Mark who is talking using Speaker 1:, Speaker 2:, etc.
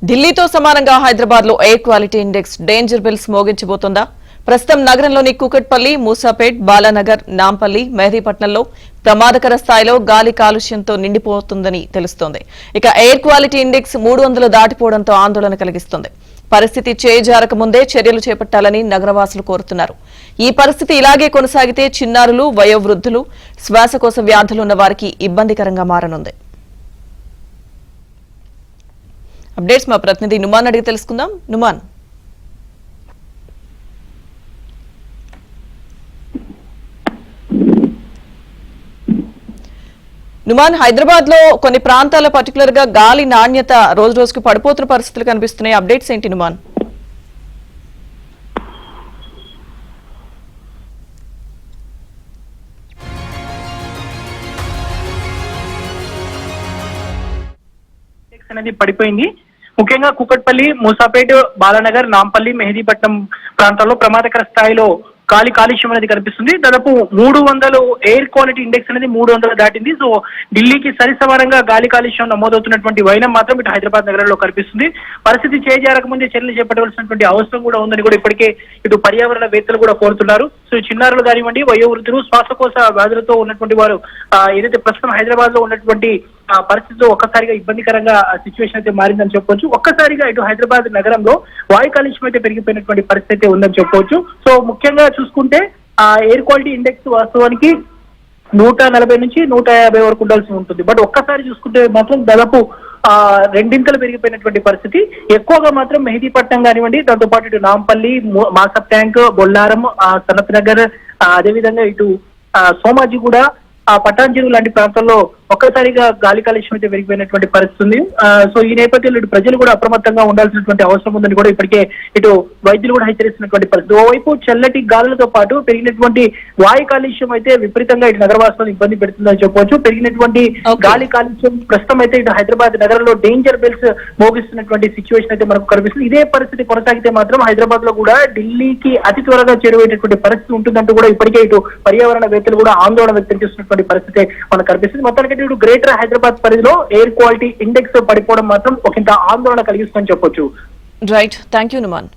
Speaker 1: ఢిల్లీతో సమానంగా హైదరాబాద్ లో air quality index danger bells మోగించబోతోందా? ప్రస్తుతం నగరంలోని కూకట్పల్లి, మూసాపేట్, బాలానగర్, నాంపల్లి, మెహదీపట్నంలో ప్రమాదకర స్థాయిలో గాలి కాలుష్యంతో నిండిపోతుందని తెలుస్తోంది. ఇక ఎయిర్ క్వాలిటీ ఇండెక్స్ 300 దాటిపోవడంతో ఆందోళన కలిగిస్తోంది. పరిస్థితి చేజారక ముందే చర్యలు చేపట్టాలని నగరవాసులు కోరుతున్నారు. ఈ పరిస్థితి ఇలాగే కొనసాగితే చిన్నారులు, వయోవృద్ధులు, శ్వాసకోశ వ్యాధులు ఉన్న వారికి ఇబ్బందికరంగా మారనుంది. అప్డేట్స్ మా ప్రతినిధి నుమాన్ అడిగి తెలుసుకుందాం. నుమాన్, హైదరాబాద్ లో కొన్ని ప్రాంతాల పర్టికులర్ గా గాలి నాణ్యత రోజు రోజుకు పడిపోతున్న పరిస్థితులు కనిపిస్తున్నాయి. అప్డేట్స్ ఏంటి నుమాన్?
Speaker 2: అనేది పడిపోయింది. ముఖ్యంగా కూకట్పల్లి, మూసాపేట్, బాలానగర్, నాంపల్లి, మెహదీపట్నం ప్రాంతాల్లో ప్రమాదకర స్థాయిలో గాలి కాలుష్యం అనేది కనిపిస్తుంది. దాదాపు 300 ఎయిర్ క్వాలిటీ ఇండెక్స్ అనేది 300 దాటింది. సో ఢిల్లీకి సరిసమానంగా గాలి కాలుష్యం నమోదవుతున్నటువంటి వైనం మాత్రం ఇటు హైదరాబాద్ నగరంలో కనిపిస్తుంది. పరిస్థితి చేజారక ముందే చర్యలు చేపట్టవలసినటువంటి అవసరం కూడా ఉందని కూడా ఇప్పటికే ఇటు పర్యావరణ వేత్తలు కూడా కోరుతున్నారు. సో చిన్నారులు కానివ్వండి, వయోవృద్ధులు, శ్వాసకోశ వ్యాధులతో ఉన్నటువంటి వారు ఏదైతే ప్రస్తుతం హైదరాబాద్ లో ఉన్నటువంటి పరిస్థితిలో ఒక్కసారిగా ఇబ్బందికరంగా సిచ్యువేషన్ అయితే మారిందని చెప్పవచ్చు. ఒక్కసారిగా ఇటు హైదరాబాద్ నగరంలో వాయు కాలుష్యం అయితే పెరిగిపోయినటువంటి పరిస్థితి అయితే ఉందని చెప్పవచ్చు. సో ముఖ్యంగా చూసుకుంటే ఎయిర్ క్వాలిటీ ఇండెక్స్ వాస్తవానికి 140 నుంచి 150 వరకు ఉండాల్సి ఉంటుంది. బట్ ఒక్కసారి చూసుకుంటే మాత్రం దాదాపు రెండింతలు పెరిగిపోయినటువంటి పరిస్థితి. ఎక్కువగా మాత్రం మెహదీపట్నం కానివ్వండి, దాంతో పాటు ఇటు నాంపల్లి, మాసప్ ట్యాంక్, బొల్లారం, సనత్ నగర్, అదేవిధంగా ఇటు సోమాజీ కూడా, పటాన్చెరు లాంటి ప్రాంతాల్లో ఒక్కసారిగా గాలి కాలుష్యం అయితే పెరిగిపోయినటువంటి పరిస్థితి ఉంది. సో ఈ నేపథ్యంలో ఇటు ప్రజలు కూడా అప్రమత్తంగా ఉండాల్సినటువంటి అవసరం ఉందని కూడా ఇప్పటికే ఇటు వైద్యులు కూడా హెచ్చరిస్తున్నటువంటి పరిస్థితి. ఓవైపు చల్లటి గాలులతో పాటు పెరిగినటువంటి వాయు కాలుష్యం అయితే విపరీతంగా ఇటు నగరవాసులను ఇబ్బంది పెడుతుందని చెప్పవచ్చు. పెరిగినటువంటి గాలి కాలుష్యం ప్రస్తుతం అయితే ఇటు హైదరాబాద్ నగరంలో డేంజర్ బెల్స్ మోగిస్తున్నటువంటి సిచ్యువేషన్ అయితే మనకు కనిపిస్తుంది. ఇదే పరిస్థితి కొనసాగితే మాత్రం హైదరాబాద్ లో కూడా ఢిల్లీకి అతి త్వరగా చేరువయ్యేటటువంటి పరిస్థితి ఉంటుందంటూ కూడా ఇప్పటికే ఇటు పర్యావరణ వేత్తలు కూడా ఆందోళన వ్యక్తం చేస్తున్నటువంటి పరిస్థితి మనకు కనిపిస్తుంది. మొత్తానికి ఇటు గ్రేటర్ హైదరాబాద్ పరిధిలో ఎయిర్ క్వాలిటీ ఇండెక్స్ పడిపోవడం మాత్రం ఒకంత ఆందోళన కలిగిస్తుందని చెప్పొచ్చు.
Speaker 1: Right, thank you Numan.